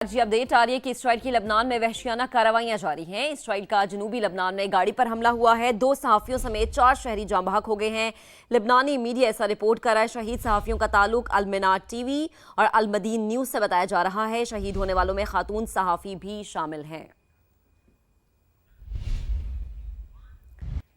جی update آ رہی ہے کہ اسرائیل کی لبنان میں وحشیانہ کارروائیاں جاری ہیں۔ اسرائیل کا جنوبی لبنان میں گاڑی پر حملہ ہوا ہے، 2 صحافیوں سمیت 4 شہری جاں بحق ہو گئے ہیں۔ لبنانی میڈیا ایسا رپورٹ کر رہا ہے۔ شہید صحافیوں کا تعلق المنار ٹی وی اور المدین نیوز سے بتایا جا رہا ہے۔ شہید ہونے والوں میں خاتون صحافی بھی شامل ہیں۔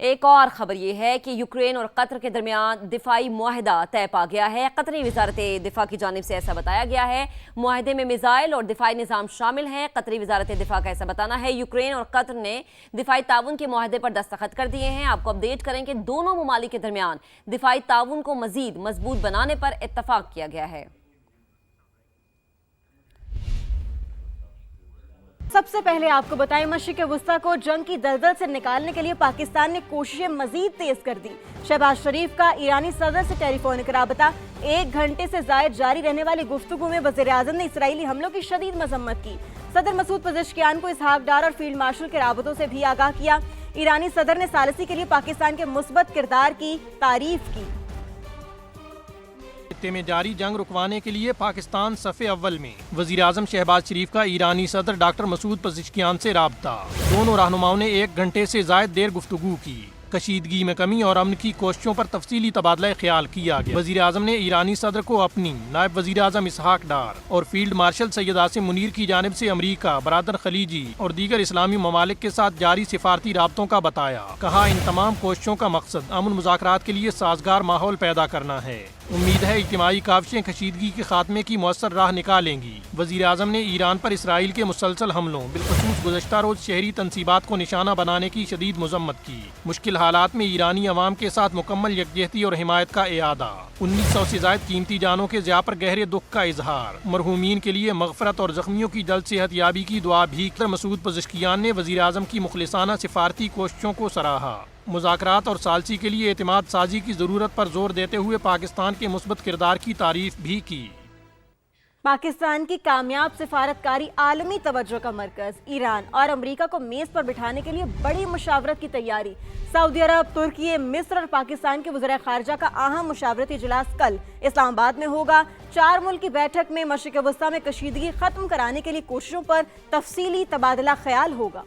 ایک اور خبر یہ ہے کہ یوکرین اور قطر کے درمیان دفاعی معاہدہ طے پا گیا ہے۔ قطری وزارت دفاع کی جانب سے ایسا بتایا گیا ہے۔ معاہدے میں میزائل اور دفاعی نظام شامل ہیں۔ قطری وزارت دفاع کا ایسا بتانا ہے یوکرین اور قطر نے دفاعی تعاون کے معاہدے پر دستخط کر دیے ہیں۔ آپ کو اپڈیٹ کریں کہ دونوں ممالک کے درمیان دفاعی تعاون کو مزید مضبوط بنانے پر اتفاق کیا گیا ہے۔ سب سے پہلے آپ کو بتائیں مشرق وسطیٰ کو جنگ کی دلدل سے نکالنے کے لیے پاکستان نے کوششیں مزید تیز کر دی۔ شہباز شریف کا ایرانی صدر سے ٹیلی فونک رابطہ، 1 گھنٹے سے زائد جاری رہنے والی گفتگو میں وزیر اعظم نے اسرائیلی حملوں کی شدید مذمت کی۔ صدر مسعود پزشکیان کو اسحاق ڈار اور فیلڈ مارشل کے رابطوں سے بھی آگاہ کیا۔ ایرانی صدر نے ثالثی کے لیے پاکستان کے مثبت کردار کی تعریف کی۔ خطے میں جاری جنگ رکوانے کے لیے پاکستان صف اول میں، وزیر اعظم شہباز شریف کا ایرانی صدر ڈاکٹر مسعود پزشکیان سے رابطہ۔ دونوں رہنماؤں نے 1 گھنٹے سے زائد دیر گفتگو کی۔ کشیدگی میں کمی اور امن کی کوششوں پر تفصیلی تبادلہ خیال کیا گیا۔ وزیر اعظم نے ایرانی صدر کو اپنی، نائب وزیر اعظم اسحاق ڈار اور فیلڈ مارشل سید عاصم منیر کی جانب سے امریکہ، برادر خلیجی اور دیگر اسلامی ممالک کے ساتھ جاری سفارتی رابطوں کا بتایا۔ کہا ان تمام کوششوں کا مقصد امن مذاکرات کے لیے سازگار ماحول پیدا کرنا ہے۔ امید ہے اجتماعی کاوشیں کشیدگی کے خاتمے کی مؤثر راہ نکالیں گی۔ وزیر اعظم نے ایران پر اسرائیل کے مسلسل حملوں، بالخصوص گزشتہ روز شہری تنصیبات کو نشانہ بنانے کی شدید مذمت کی۔ مشکل حالات میں ایرانی عوام کے ساتھ مکمل یکجہتی اور حمایت کا اعادہ۔ 1900 سے زائد قیمتی جانوں کے ضیاع پر گہرے دکھ کا اظہار۔ مرحومین کے لیے مغفرت اور زخمیوں کی جلد صحت یابی کی دعا بھی۔ مسعود پزشکیان نے وزیر اعظم کی مخلصانہ سفارتی کوششوں کو سراہا۔ مذاکرات اور ثالثی کے لیے اعتماد سازی کی ضرورت پر زور دیتے ہوئے پاکستان کے مثبت کردار کی تعریف بھی کی۔ پاکستان کی کامیاب سفارتکاری عالمی توجہ کا مرکز۔ ایران اور امریکہ کو میز پر بٹھانے کے لیے بڑی مشاورت کی تیاری۔ سعودی عرب، ترکی، مصر اور پاکستان کے وزراء خارجہ کا اہم مشاورتی اجلاس کل اسلام آباد میں ہوگا۔ 4 ملکی بیٹھک میں مشرق وسطیٰ میں کشیدگی ختم کرانے کے لیے کوششوں پر تفصیلی تبادلہ خیال ہوگا۔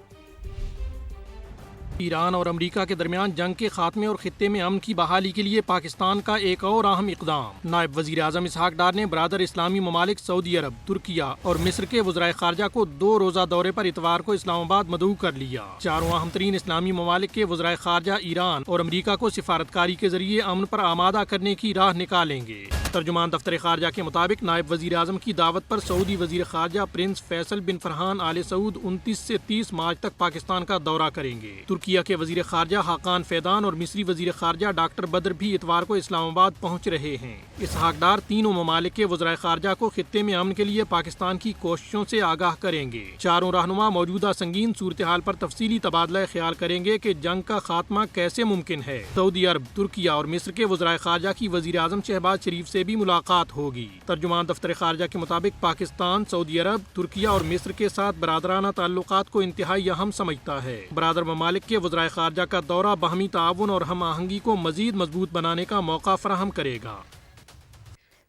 ایران اور امریکہ کے درمیان جنگ کے خاتمے اور خطے میں امن کی بحالی کے لیے پاکستان کا ایک اور اہم اقدام۔ نائب وزیر اعظم اسحاق ڈار نے برادر اسلامی ممالک سعودی عرب، ترکیہ اور مصر کے وزرائے خارجہ کو 2 روزہ دورے پر اتوار کو اسلام آباد مدعو کر لیا۔ چاروں اہم ترین اسلامی ممالک کے وزرائے خارجہ ایران اور امریکہ کو سفارتکاری کے ذریعے امن پر آمادہ کرنے کی راہ نکالیں گے۔ ترجمان دفتر خارجہ کے مطابق نائب وزیر اعظم کی دعوت پر سعودی وزیر خارجہ پرنس فیصل بن فرحان آل سعود 29 سے 30 مارچ تک پاکستان کا دورہ کریں گے۔ ترکیہ کے وزیر خارجہ حاقان فیدان اور مصری وزیر خارجہ ڈاکٹر بدر بھی اتوار کو اسلام آباد پہنچ رہے ہیں۔ اسحاق ڈار تینوں ممالک کے وزرائے خارجہ کو خطے میں امن کے لیے پاکستان کی کوششوں سے آگاہ کریں گے۔ چاروں رہنما موجودہ سنگین صورتحال پر تفصیلی تبادلہ خیال کریں گے کہ جنگ کا خاتمہ کیسے ممکن ہے۔ سعودی عرب، ترکیہ اور مصر کے وزرائے خارجہ کی وزیر اعظم شہباز شریف سے بھی ملاقات ہوگی۔ ترجمان دفتر خارجہ کے مطابق پاکستان سعودی عرب، ترکیہ اور مصر کے ساتھ برادرانہ تعلقات کو انتہائی اہم سمجھتا ہے۔ برادر ممالک کے وزرائے خارجہ کا دورہ باہمی تعاون اور ہم آہنگی کو مزید مضبوط بنانے کا موقع فراہم کرے گا۔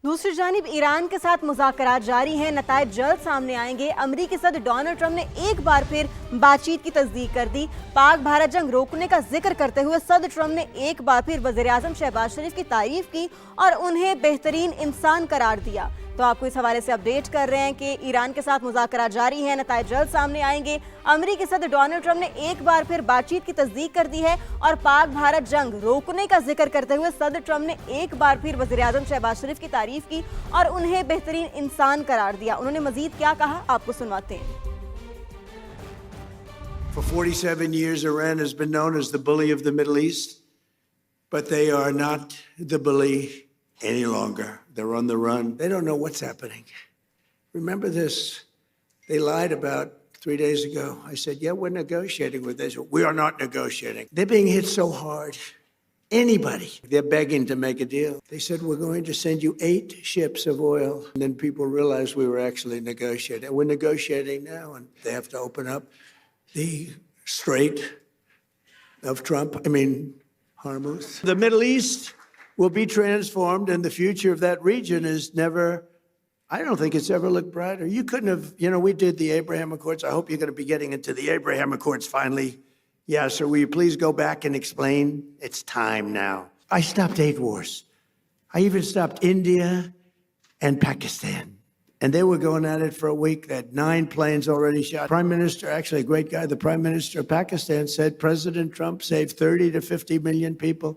دوسری جانب ایران کے ساتھ مذاکرات جاری ہیں، نتائج جلد سامنے آئیں گے۔ امریکی صدر ڈونلڈ ٹرمپ نے ایک بار پھر بات چیت کی تصدیق کر دی۔ پاک بھارت جنگ روکنے کا ذکر کرتے ہوئے صدر ٹرمپ نے ایک بار پھر وزیر اعظم شہباز شریف کی تعریف کی اور انہیں بہترین انسان قرار دیا۔ تو آپ کو اس حوالے سے اپڈیٹ کر رہے ہیں کہ ایران کے ساتھ مذاکرات جاری ہیں، نتائج جلد سامنے آئیں گے۔ امریکی صدر ڈونلڈ ٹرمپ نے ایک بار پھر بات چیت کی تصدیق کر دی ہے اور پاک بھارت جنگ روکنے کا ذکر کرتے ہوئے صدر ٹرمپ نے ایک بار پھر وزیر اعظم شہباز شریف کی تعریف کی اور انہیں بہترین انسان قرار دیا۔ انہوں نے مزید کیا کہا، آپ کو سنواتے ہیں۔ For 47 years, Iran has been known as the bully of the Middle East, but they are not the bully any longer. They're on the run. They don't know what's happening. Remember this. They lied about 3 days ago. I said, yeah, we're negotiating with Israel. We are not negotiating. They're being hit so hard. Anybody. They're begging to make a deal. They said, we're going to send you 8 ships of oil. And then people realized we were actually negotiating. We're negotiating now, and they have to open up the Strait of Hormuz. The Middle East will be transformed, and the future of that region is never I don't think it's ever looked brighter. You couldn't have, we did the Abraham Accords. I hope you're going to be getting into the Abraham Accords finally. Yeah, so will you please go back and explain? It's time now. I stopped 8 wars. I even stopped India and Pakistan. And they were going at it for a week. They had 9 planes already shot. Prime Minister, actually a great guy, the Prime Minister of Pakistan said President Trump saved 30 to 50 million people.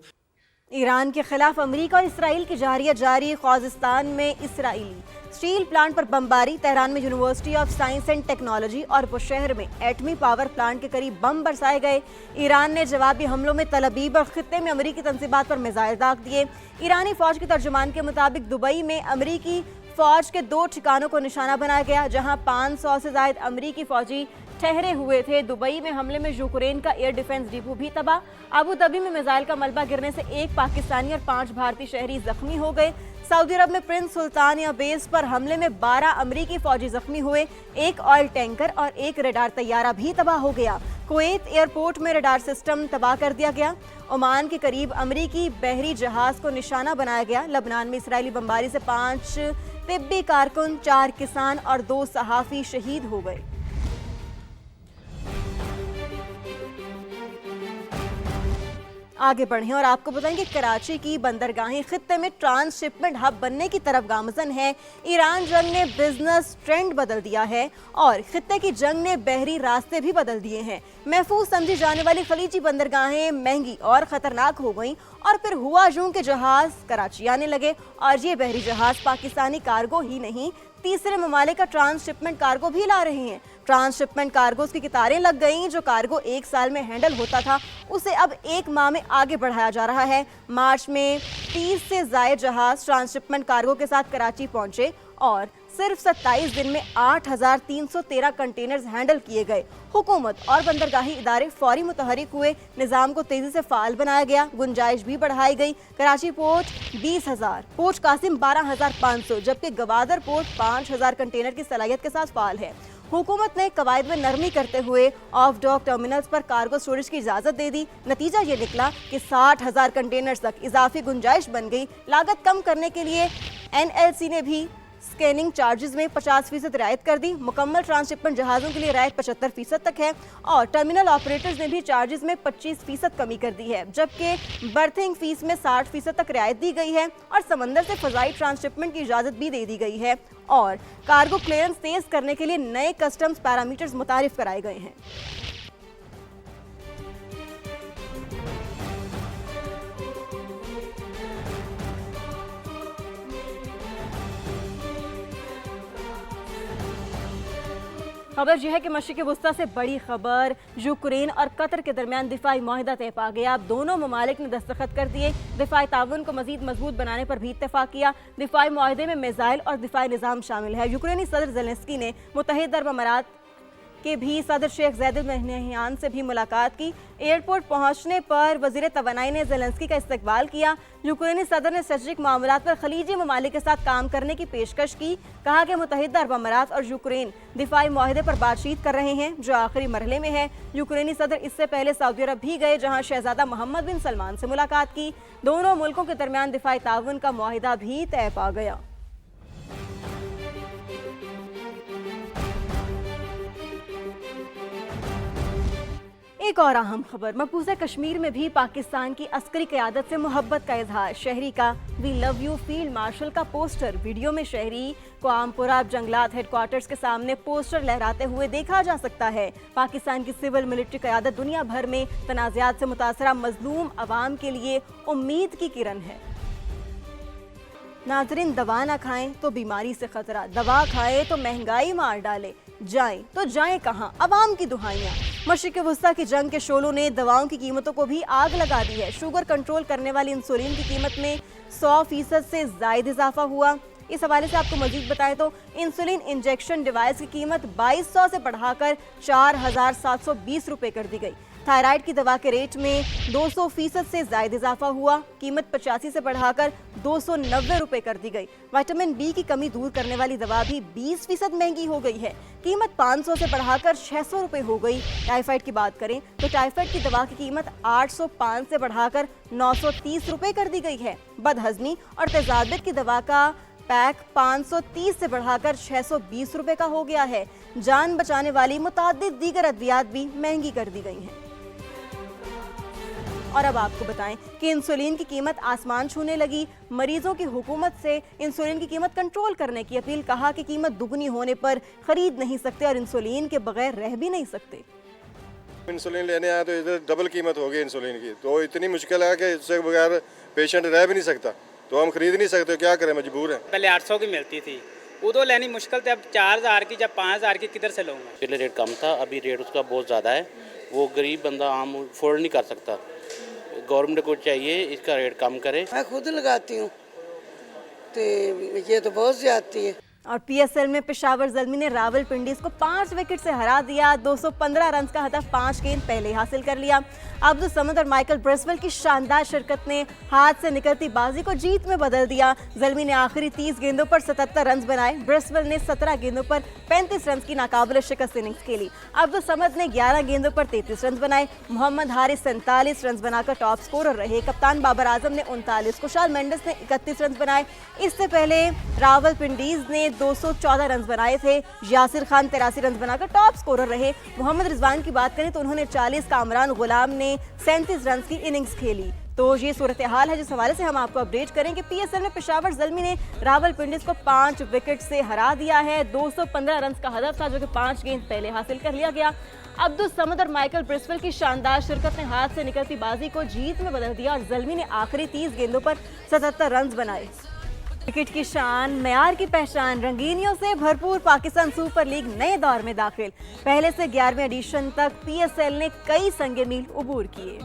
Iran के खिलाफ America और Israel की जारियत जारी। ख्वाजिस्तान में Israeli steel plant पर बमबारी। Tehran में university of science and technology और बुशहर में एटमी पावर प्लांट के करीब बम बरसाए गए। ईरान ने जवाबी हमलों में तल अबीब और खित्ते में अमेरिकी तंजीबात पर मिसाइल दाग दिए। ईरानी फौज के तर्जुमान के मुताबिक दुबई में अमेरिकी फौज के 2 ठिकानों को निशाना बनाया गया, जहां 500 से ज्यादा अमेरिकी फौजी ठहरे हुए थे। दुबई में हमले में यूक्रेन का एयर डिफेंस डिपो भी तबाह। अबू धाबी में मिसाइल का मलबा गिरने से 1 पाकिस्तानी और 5 भारतीय शहरी जख्मी हो गए। सऊदी अरब में प्रिंस सुल्तानिया बेस पर हमले में 12 अमेरिकी फौजी जख्मी हुए। 1 ऑयल टैंकर और 1 रडार तैयारा भी तबाह हो गया। कुवैत एयरपोर्ट में रडार सिस्टम तबाह कर दिया गया। ओमान के करीब अमेरिकी बहरी जहाज को निशाना बनाया गया। लबनान में इसराइली बमबारी से 5 तिब्बी कारकुन, 4 किसान और 2 सहाफ़ी शहीद हो गए। आगे बढ़ें और आपको बताएंगे कराची की बंदरगाहें खित्ते में ट्रांसशिपमेंट हब बनने की तरफ गामजन है। ईरान जंग ने बिजनेस ट्रेंड बदल दिया है और खित्ते की जंग ने बहरी रास्ते भी बदल दिए हैं। महफूज समझी जाने वाली खलीजी बंदरगाहें महंगी और खतरनाक हो गईं और फिर हुआ यूं के जहाज कराची आने लगे और ये बहरी जहाज पाकिस्तानी कार्गो ही नहीं, तीसरे ममालिक का ट्रांसशिपमेंट कार्गो भी ला रहे हैं। ट्रांसशिपमेंट कार्गोस की कतारें लग गईं। जो कार्गो 1 साल में हैंडल होता था उसे अब 1 माह में आगे बढ़ाया जा रहा है। मार्च में 30 से ज़ायद जहाज ट्रांसशिपमेंट कार्गो के साथ कराची पहुंचे और सिर्फ 27 दिन में 8,313 कंटेनर्स हैंडल किए गए। हुकूमत और बंदरगाही इदारे फौरी मुतहरिक हुए। निज़ाम को तेज़ी से फ़ाल बनाया गया। गुंजाइश भी बढ़ाई गई। कराची पोर्ट 20,000, पोर्ट कासिम 12,500, जबकि गवादर पोर्ट 5,000 कंटेनर की सलाहियत के साथ फ़ाल है। हुकूमत ने कवायद में नरमी करते हुए ऑफ डॉक टर्मिनल्स पर कार्गो स्टोरेज की इजाज़त दे दी। नतीजा ये निकला कि 60,000 कंटेनर्स तक इजाफी गुंजाइश बन गई। लागत कम करने के लिए NLC ने भी स्कैनिंग चार्जेस में 50% रियायत कर दी। मुकम्मल ट्रांसशिपमेंट जहाज़ों के लिए रियायत 75% तक है और टर्मिनल ऑपरेटर्स ने भी चार्जेस में 25% कमी कर दी है, जबकि बर्थिंग फीस में 60% तक रियायत दी गई है और समंदर से फ़ज़ाई ट्रांसशिपमेंट की इजाज़त भी दे दी गई है और कार्गो क्लियरेंस तेज़ करने के लिए नए कस्टम्स पैरामीटर्स मुतारिफ कराए गए हैं। खबर यह है कि मशरिक़ वुस्ता से बड़ी खबर, यूक्रेन और कतर के दरमियान दिफाई मुआहदा तय पा गया। अब दोनों ममालिक ने दस्तखत कर दिए। दिफाई ताउन को मजीद मजबूत बनाने पर भी इत्तेफाक किया। दिफाई मुआहदे में मिसाइल और दिफाई निज़ाम शामिल है। यूक्रेनी सदर ज़ेलेंस्की ने मुत्तहिदा अरब अमारात के भी सदर शेख ज़ैद अल नहयान से भी मुलाकात की। एयरपोर्ट पहुंचने पर वज़ीर तवानाई ने ज़ेलेंस्की का इस्तकबाल किया। यूक्रेनी सदर ने स्ट्रेटेजिक मामलात पर खलीजी ममालिक के साथ काम करने की पेशकश की। कहा कि मुत्तहिदा अरब अमारात और यूक्रेन दिफाई मुआहदे पर बातचीत कर रहे हैं जो आखिरी मरहले में है। यूक्रेनी सदर इससे पहले सऊदी अरब भी गए, जहां शहजादा मोहम्मद बिन सलमान से मुलाकात की। दोनों मुल्कों के दरमियान दिफाई ताउन का मुआहदा भी तय पा गया। एक और अहम खबर, मकबूजा कश्मीर में भी पाकिस्तान की अस्करी क़यादत से मोहब्बत का इजहार। शहरी का we love you field marshal का पोस्टर वीडियो में शहरी को आमपुरा जंगलात हेडक्वार्टर्स के सामने पोस्टर लहराते हुए देखा जा सकता है। पाकिस्तान की सिविल मिलिट्री क़यादत दुनिया भर में तनाज़ात से मुतासरा मजलूम अवाम के लिए उम्मीद की किरण है। नाज़रीन, दवा ना खाएं तो बीमारी से खतरा, दवा खाएं तो महंगाई मार डाले, जाएं तो जाएं कहां, अवाम की दुहाइयां। मशरिक़ वुस्ता की जंग के शोलों ने दवाओं की कीमतों को भी आग लगा दी है। शुगर कंट्रोल करने वाली इंसुलिन की कीमत में 100% से ज़ायद इजाफा हुआ। इस हवाले से आपको मजीद बताएं तो इंसुलिन इंजेक्शन डिवाइस की कीमत 2200 से बढ़ाकर 4,720 रुपये कर दी गई। थायराइड की दवा के रेट में 200% से ज़ायद इजाफा हुआ। कीमत 85 से बढ़ाकर 290 रुपये कर दी गई। विटामिन बी की कमी दूर करने वाली दवा भी 20% महंगी हो गई है। कीमत 500 से बढ़ाकर 600 रुपये हो गई। टाइफाइड की बात करें तो टाइफाइड की दवा की कीमत 805 से बढ़ाकर 930 रुपये कर दी गई है। बदहजमी और तेजाबियत की दवा का पैक 530 से बढ़ाकर 620 रुपए का हो गया है। जान बचाने वाली मुताद्दिद दीगर अद्वियात भी महंगी कर दी गई हैं। और अब आपको बताएं कि इंसुलिन की कीमत आसमान छूने लगी। मरीजों की हुकूमत से इंसुलिन की कीमत कंट्रोल करने की अपील। कहा कि कीमत दुगनी होने पर खरीद नहीं सकते और इंसुलिन के बगैर रह भी नहीं सकते। इंसुलिन लेने आए तो इधर डबल कीमत हो गई इंसुलिन की, तो इतनी मुश्किल है कि इससे बगैर पेशेंट रह भी नहीं सकता, तो हम खरीद नहीं सकते, क्या करें, मजबूर हैं। पहले 800 की मिलती थी, उधर लेनी मुश्किल थी, अब 4000 की या 5000 की किधर से लूँगा। पहले रेट कम था, अभी रेट उसका बहुत ज़्यादा है, वो गरीब बंदा आम अफोर्ड नहीं कर सकता। गवर्नमेंट को चाहिए इसका रेट कम करे। मैं खुद लगाती हूँ तो ये तो बहुत ज़्यादती है। और पीएसएल में पेशावर ज़ल्मी ने रावलपिंडी को 5 विकेट से हरा दिया। 215 रन का हदफ 5 गेंद पहले हासिल कर लिया। अब्दुल समद और माइकल ब्रेसवेल की शानदार शिरकत ने हाथ से निकलती बाजी को जीत में बदल दिया। ज़ल्मी ने आखिरी 30 गेंदों पर 77 रन बनाए। ब्रेसवेल ने 17 गेंदों पर 35 रन की नाकाबिल शिकस्त इनिंग्स खेली। अब्दुल समद ने 11 गेंदों पर 33 रन बनाए। मोहम्मद हारिस 47 रन बनाकर टॉप स्कोरर रहे। कप्तान बाबर आजम ने 39, कुशाल मेंडिस ने 31 रन बनाए। इससे पहले रावलपिंडीज ने 214 रन बनाए थे। यासिर खान 83 रन बनाकर टॉप स्कोरर रहे। मोहम्मद रिजवान की बात करें तो उन्होंने 40, कामरान गुलाम ने 37 रन की इनिंग्स खेली। तो ये सूरत हाल है जिस हवाले से हम आपको अपडेट करें कि पीएसएल में पेशावर ज़ल्मी ने रावलपिंडी को 5 विकेट से हरा दिया है। 215 रन का हदफ था जो कि 5 गेंद पहले हासिल कर लिया गया। अब्दुल समद और माइकल ब्रेसवेल की शानदार शिरकत ने हाथ से निकलती बाजी को जीत में बदल दिया और ज़ल्मी ने आखिरी 30 गेंदों पर 77 रन बनाए। क्रिकेट की शान, मयार की पहचान, रंगीनियों से भरपूर पाकिस्तान सुपर लीग नए दौर में दाखिल। पहले से 11वें एडिशन तक पीएसएल ने कई संगे मील उबूर किए।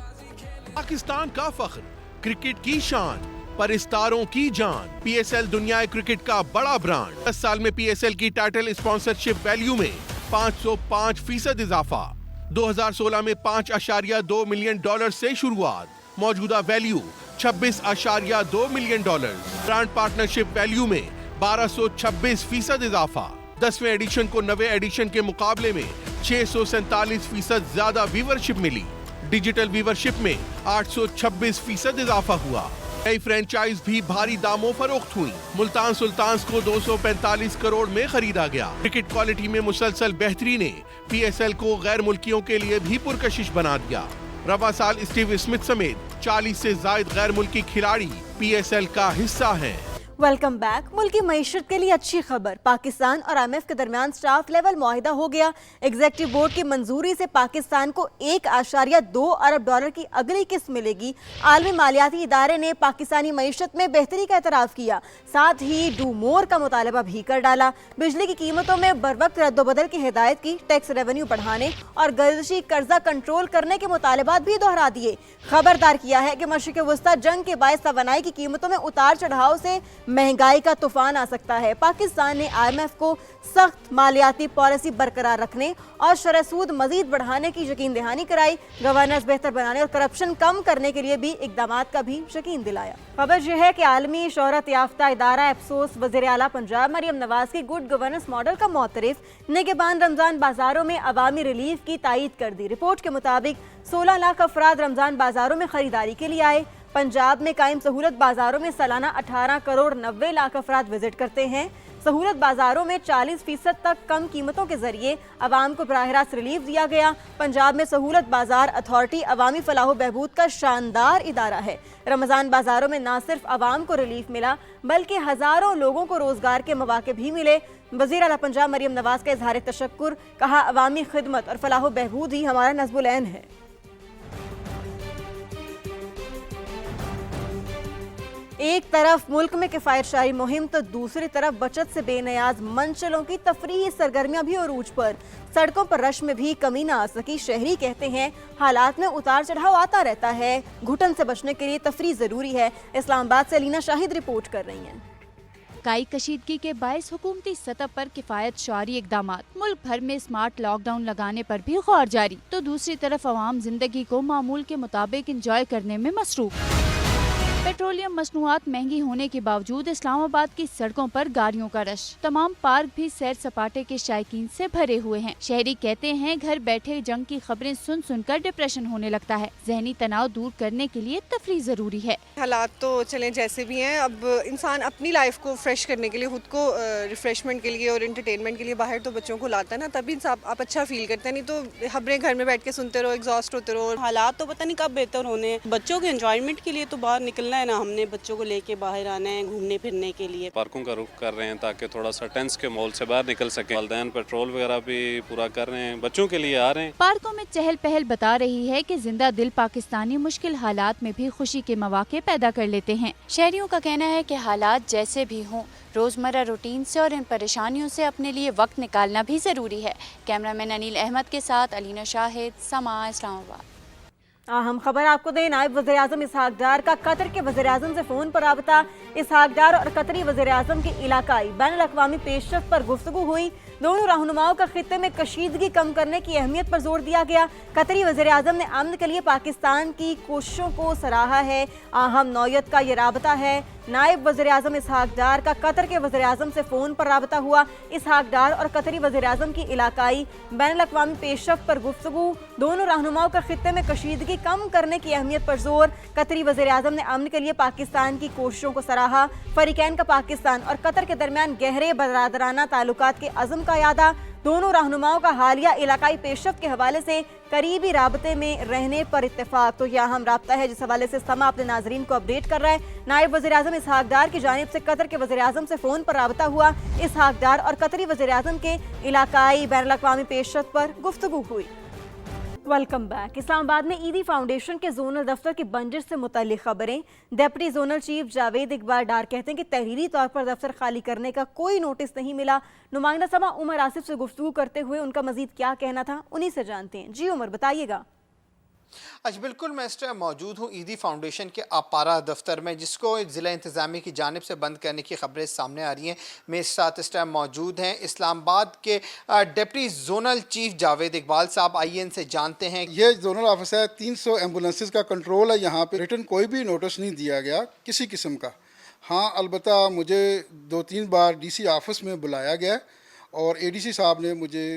पाकिस्तान का फख्र, क्रिकेट की शान, परिस्तारों की जान। पीएसएल दुनिया क्रिकेट का बड़ा ब्रांड। 10 साल में पीएसएल की टाइटल स्पॉन्सरशिप वैल्यू में 505% इजाफा। 2016 में $5.2 मिलियन से शुरुआत। मौजूदा value $26.2 million. Brand partnership value में 1226% इजाफा। 10वें एडिशन को 9वें एडिशन के मुकाबले में 647% ज्यादा व्यूवरशिप मिली। डिजिटल व्यूवरशिप में 826% इजाफा हुआ। नई फ्रेंचाइज भी भारी दामों फरोख्त हुई। मुल्तान सुल्तान्स को 245 करोड़ में खरीदा गया। क्रिकेट क्वालिटी में मुसलसल बेहतरी ने पीएसएल को गैर मुल्कियों के लिए भी पुरकशिश बना दिया। रवा साल स्टीव स्मिथ समेत 40 से ज्यादा गैर मुल्की खिलाड़ी पीएसएल का हिस्सा हैं। Welcome back. मुल्की मईशत के लिए अच्छी खबर, पाकिस्तान और IMF के दरमियान स्टाफ लेवल मुआहिदा हो गया। एग्जीक्यूटिव बोर्ड की मंजूरी से पाकिस्तान को $1.2 अरब की अगली किस्त मिलेगी। आलमी मालियाती इदारे ने पाकिस्तानी मईशत में बेहतरी का एतराफ़ किया, साथ ही डू मोर का मुतालबा भी कर डाला। बिजली की कीमतों में बरवक्त रद्दोबदल की हिदायत की। टैक्स रेवेन्यू बढ़ाने और गर्दिशी कर्जा कंट्रोल करने के मुतालबात भी दोहरा दिए। खबरदार किया है कि मशरिक़ वस्ता जंग के बायस तवानाई की कीमतों में उतार चढ़ाव से महंगाई का तूफान आ सकता है। पाकिस्तान ने IMF को सख्त मालियाती पॉलिसी बरकरार रखने और शरह सूद मजीद बढ़ाने की यकीन दहानी कराई। गवर्नेंस बेहतर बनाने और करप्शन कम करने के लिए भी इक़दामात का भी यकीन दिलाया। खबर यह है कि आलमी शोहरत याफ्ता इदारा अफसोस वज़ीर आला पंजाब मरियम नवाज की गुड गवर्नेंस मॉडल का मोतरफ निगहबान रमजान बाजारों में अवामी रिलीफ की तायीद कर दी। रिपोर्ट के मुताबिक 16 लाख अफराद रमजान बाजारों में खरीदारी के लिए आए। पंजाब में कायम सहूलत बाजारों में सालाना 18 करोड़ 90 लाख अफराद विजिट करते हैं। सहूलत बाजारों में 40% तक कम कीमतों के जरिए अवाम को बराह रास्त रिलीफ दिया गया। पंजाब में सहूलत बाजार अथॉरिटी अवामी फलाह बहबूद का शानदार इदारा है। रमजान बाजारों में न सिर्फ अवाम को रिलीफ मिला बल्कि हजारों लोगों को रोजगार के मौके भी मिले। वज़ीर आला पंजाब मरियम नवाज का इजहार तशक्कुर, कहा अवामी खिदमत और फलाह बहबूद ही हमारा नज़्बुल ऐन है। एक तरफ मुल्क में किफ़ायत शारी मुहिम तो दूसरी तरफ बचत से बेनियाज मंचलों की तफरीही सरगर्मियां भी अरूज पर। सड़कों पर रश में भी कमी न आ सकी। शहरी कहते हैं हालात में उतार चढ़ाव आता रहता है, घुटन से बचने के लिए तफरीह जरूरी है। इस्लामाबाद से लीना शाहिद रिपोर्ट कर रही हैं। काई कशीदगी के बायस हुकूमती सतह पर किफायत शारी इकदामात, मुल्क भर में स्मार्ट लॉकडाउन लगाने पर भी गौर जारी, तो दूसरी तरफ अवाम जिंदगी को मामूल के मुताबिक इंजॉय करने में मसरूफ। पेट्रोलियम मसनूआत महंगी होने के बावजूद इस्लामाबाद की सड़कों पर गाड़ियों का रश, तमाम पार्क भी सैर सपाटे के शायकीन से भरे हुए हैं। शहरी कहते हैं घर बैठे जंग की खबरें सुन सुनकर डिप्रेशन होने लगता है। जहनी तनाव दूर करने के लिए तफरीह जरूरी है। हालात तो चलें जैसे भी हैं, अब इंसान अपनी लाइफ को फ्रेश करने के लिए, खुद को रिफ्रेशमेंट के लिए और एंटरटेनमेंट के लिए बाहर तो बच्चों को लाता है ना, तभी आप अच्छा फील करते हैं। नहीं तो खबरें घर में बैठ के सुनते रहो, एग्जॉस्ट होते रहो। हालात तो पता नहीं कब बेहतर होने हैं। बच्चों के एंजॉयमेंट के लिए तो बाहर निकलना है ना, हमने बच्चों को लेके बाहर आना है घूमने फिरने के लिए। पार्कों का रुख कर रहे हैं ताकि थोड़ा सा टेंस के माहौल से बाहर निकल सके। वालिदैन पेट्रोल वगैरह भी पूरा कर रहे हैं, बच्चों के लिए आ रहे हैं। पार्कों में चहल पहल बता रही है कि जिंदा दिल पाकिस्तानी मुश्किल हालात में भी खुशी के मौके पैदा कर लेते हैं। शहरियों का कहना है कि हालात जैसे भी हों, रोजमर्रा रूटीन से और इन परेशानियों से अपने लिए वक्त निकालना भी जरूरी है। कैमरामैन अनिल अहमद के साथ अलीना शाहिद, समा, इस्लामाबाद। अहम खबर आपको दें, नायब वज़ीर-ए-आज़म इसहाक डार का कतर के वज़ीर-ए-आज़म से फ़ोन पर राबता। इसहाक डार और कतरी वज़ीर-ए-आज़म की इलाकाई बैनुल-अक़वामी पेशरफ़्त पर गुफ्तगू हुई। दोनों रहनुमाओं का खित्ते में कशीदगी कम करने की अहमियत पर जोर दिया गया। कतरी वज़ीर-ए-आज़म ने अमन के लिए पाकिस्तान की कोशिशों को सराहा है। अहम नौयत का ये राबता है। नायब वज़ीर-ए-आज़म इसहाक डार का कतर के वज़ीर-ए-आज़म से फ़ोन पर राबता हुआ। इसहाक डार और कतरी वज़ीर-ए-आज़म की इलाकाई बैनुल-अक़वामी पेशरफ़्त पर गुफ्तगू। दोनों रहनुमाओं का खित्ते में कशीदगी कम करने की अहमियत पर जोर। कतरी वज़ीर-ए-आज़म ने अमन के लिए पाकिस्तान की कोशिशों को सराहा। फरीकैन का पाकिस्तान और कतर के दरमियान गहरे बरादराना ताल्लुकात के अज़म का यादा। दोनों रहनुमाओं का हालिया इलाकाई पेशरफ्त के हवाले से करीबी राबते में रहने पर इत्तेफाक। तो यह अहम राबता है जिस हवाले से समा अपने नाजरीन को अपडेट कर रहा है। नायब वज़ीर-ए-आज़म इसहाक डार की जानिब से कतर के वज़ीर-ए-आज़म से फ़ोन पर राबता हुआ। इसहाक डार और कतरी वज़ीर-ए-आज़म के इलाकाई बैनुल-अक़वामी पेशरफ्त पर गुफ्तगू हुई। Welcome back. इस्लामाबाद में ईदी फाउंडेशन के जोनल दफ्तर की बंजर से मुतल्लिक खबरें। Deputy zonal chief Javed Iqbal Dar कहते हैं कि तहरीरी तौर पर दफ्तर खाली करने का कोई नोटिस नहीं मिला। नुमाइंदा समा उमर आसिफ से गुफ्तगू करते हुए उनका मजीद क्या कहना था, उन्हीं से जानते हैं। जी उमर, बताइएगा। अच्छा बिल्कुल, मैं इस टाइम मौजूद हूँ ईदी फाउंडेशन के अपारा दफ्तर में, जिसको ज़िला इंतज़ामिया की जानिब से बंद करने की खबरें सामने आ रही हैं। मेरे साथ इस टाइम मौजूद हैं इस्लामाबाद के deputy zonal chief Javed Iqbal साहब। आइए इनसे जानते हैं। ये जोनल ऑफिस है, 300 एम्बुलेंसेस का कंट्रोल है यहाँ पे। रिटर्न कोई भी नोटिस नहीं दिया गया किसी किस्म का। हाँ, अलबत्ता मुझे 2-3 बार DC ऑफिस में बुलाया गया और ADC साहब ने मुझे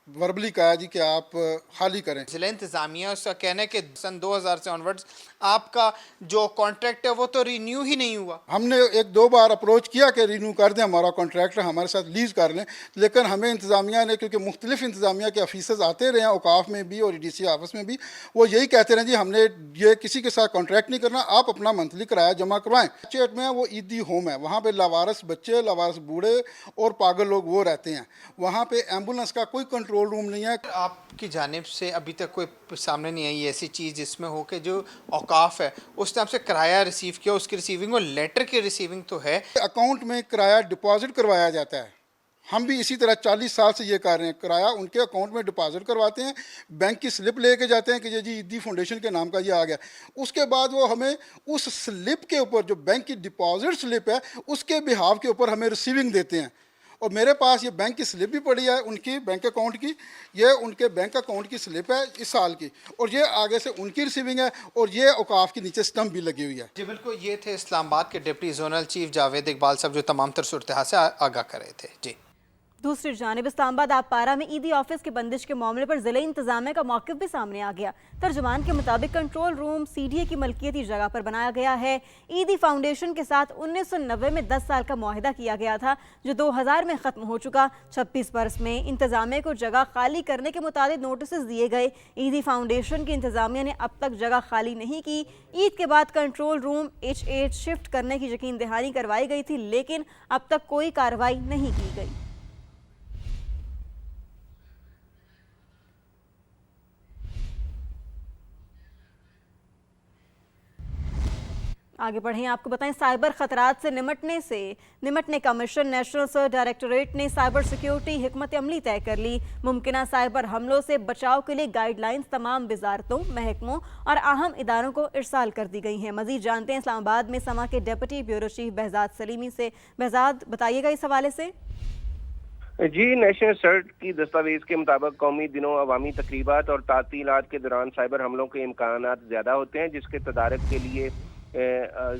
वर्बली कहा जी कि आप खाली करें। ज़िला इंतज़ामिया उसका कहना है कि सन 2000 से ऑनवर्ड्स आपका जो कॉन्ट्रैक्ट है वो तो रिन्यू ही नहीं हुआ। हमने 1-2 बार अप्रोच किया कि रिन्यू कर दें, हमारा कॉन्ट्रैक्ट हमारे साथ लीज कर लें, लेकिन हमें इंतज़ामिया ने, क्योंकि मुख्तलिफ इंतज़ामिया के ऑफिसर्स आते रहे हैं औकाफ में भी और DC ऑफिस में भी, वो यही कहते रहे जी हमने ये किसी के साथ कॉन्ट्रैक्ट नहीं करना, आप अपना मंथली किराया जमा करवाएं। चेट में वो ईदी होम है, वहाँ पर लावारस बच्चे, लावारस बूढ़े और पागल लोग वो रहते हैं। वहाँ पर एम्बुलेंस का कोई कंट्रोल रूम नहीं है। आपकी जानिब से अभी तक कोई सामने नहीं आई ऐसी चीज़ जिसमें हो कि जो औकाफ है उस टाइम से किराया रिसीव किया, उसकी रिसीविंग और लेटर की रिसीविंग तो है। अकाउंट में किराया डिपॉजिट करवाया जाता है। हम भी इसी तरह 40 साल से ये कर रहे हैं, किराया उनके अकाउंट में डिपॉजिट करवाते हैं, बैंक की स्लिप लेके जाते हैं कि ये जी ईदी फाउंडेशन के नाम का ये आ गया। उसके बाद वो हमें उस स्लिप के ऊपर, जो बैंक की डिपॉजिट स्लिप है, उसके बिहाव के ऊपर हमें रिसीविंग देते हैं। और मेरे पास ये बैंक की स्लिप भी पड़ी है, उनकी बैंक अकाउंट की, ये उनके बैंक अकाउंट की स्लिप है इस साल की, और ये आगे से उनकी रिसीविंग है, और ये औकाफ के नीचे स्टम्प भी लगी हुई है। जी बिल्कुल, ये थे इस्लामाबाद के deputy zonal chief Javed Iqbal साहब जो तमाम तर सूरत-ए-हाल से आगाह कर रहे थे। जी दूसरी जानिब इस्लामाबाद आपारा में ईदी ऑफिस के बंदिश के मामले पर जिले इंतजामिया का मौक़िफ़ भी सामने आ गया। तर्जुमान के मुताबिक कंट्रोल रूम CDA की मलकियती जगह पर बनाया गया है। ईदी फाउंडेशन के साथ 1990 में 10 साल का मुआहिदा किया गया था, जो 2000 में ख़त्म हो चुका। 26 बरस में इंतजामिया को जगह खाली करने के मुताबिक नोटिस दिए गए। ईदी फाउंडेशन की इंतजामिया ने अब तक जगह खाली नहीं की। ईद के बाद कंट्रोल रूम H8 शिफ्ट करने की यकीन दहानी करवाई गई थी, लेकिन अब तक कोई कार्रवाई नहीं की गई। आगे बढ़ें, आपको बताएं साइबर खतरात से निमटने का मिशन नेशनल सर्च डायरेक्टोरेट ने साइबर सिक्योरिटी हिकमत अमली तय कर ली। मुमकिन साइबर हमलों से बचाव के लिए गाइडलाइंस तमाम वजारतों, महकमों और अहम इदारों को इरसाल कर दी गई हैं। मजीद जानते हैं इस्लामाबाद में समा के deputy bureau chief Behzad Salimi से। बहजाद, बताइएगा इस हवाले से। जी, नेशनल सर्च की दस्तावेज के मुताबिक कौमी दिनों, अवामी तकरीबात और तातीलात के दौरान साइबर हमलों के इम्कानात ज़्यादा होते हैं, जिसके तदारक के लिए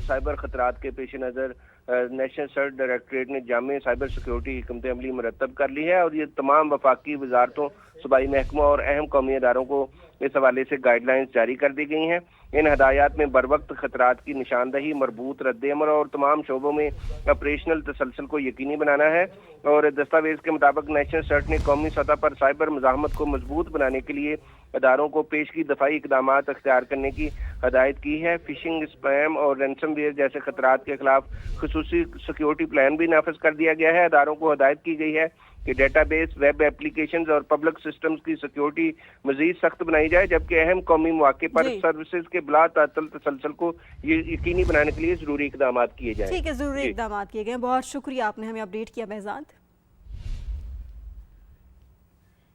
سائبر خطرات کے پیش نظر نیشنل سرچ ڈائریکٹوریٹ نے جامع سائبر سیکیورٹی حکمت عملی مرتب کر لی ہے اور یہ تمام وفاقی وزارتوں، صوبائی محکموں اور اہم قومی اداروں کو اس حوالے سے گائیڈ لائنز جاری کر دی گئی ہیں۔ ان ہدایات میں بروقت خطرات کی نشاندہی، مربوط رد عمل اور تمام شعبوں میں آپریشنل تسلسل کو یقینی بنانا ہے، اور دستاویز کے مطابق نیشنل سرچ نے قومی سطح پر سائبر مزاحمت کو مضبوط بنانے کے لیے اداروں کو پیشگی دفاعی اقدامات اختیار کرنے کی ہدایت کی ہے۔ فشنگ، اسپیم اور رینسم ویئر جیسے خطرات کے خلاف خصوصی سیکیورٹی پلان بھی نافذ کر دیا گیا ہے۔ اداروں کو ہدایت کی گئی ہے کہ ڈیٹا بیس، ویب ایپلیکیشنز اور پبلک سسٹمز کی سیکیورٹی مزید سخت بنائی جائے، جبکہ اہم قومی مواقع پر سروسز کے بلا تعطل تسلسل کو یقینی بنانے کے لیے ضروری اقدامات کیے جائیں۔ ٹھیک ہے، ضروری اقدامات کیے گئے۔ بہت شکریہ، آپ نے ہمیں اپڈیٹ کیا بہزاد۔